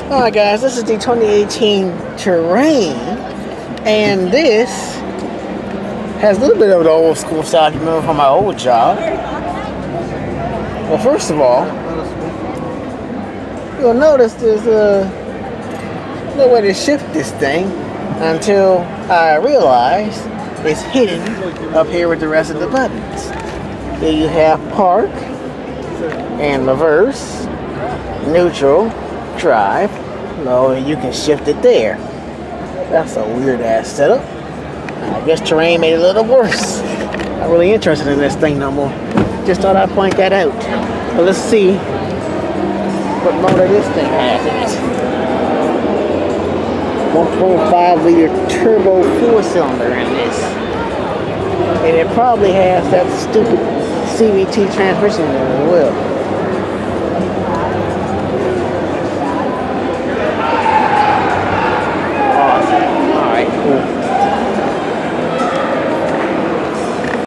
Alright guys, this is the 2018 Terrain, and this has a little bit of the old school style you remember from my old job. Well, first of all, you'll notice there's no way to shift this thing until I realize it's hidden up here with the rest of the buttons. Here you have park and reverse, neutral, drive. No, you can shift it there. That's a weird ass setup. I guess Terrain made it a little worse. Not really interested in this thing no more. Just thought I'd point that out. Well, let's see what motor this thing has in it. 1.5 liter turbo 4-cylinder in this. And it probably has that stupid CVT transmission in it as well.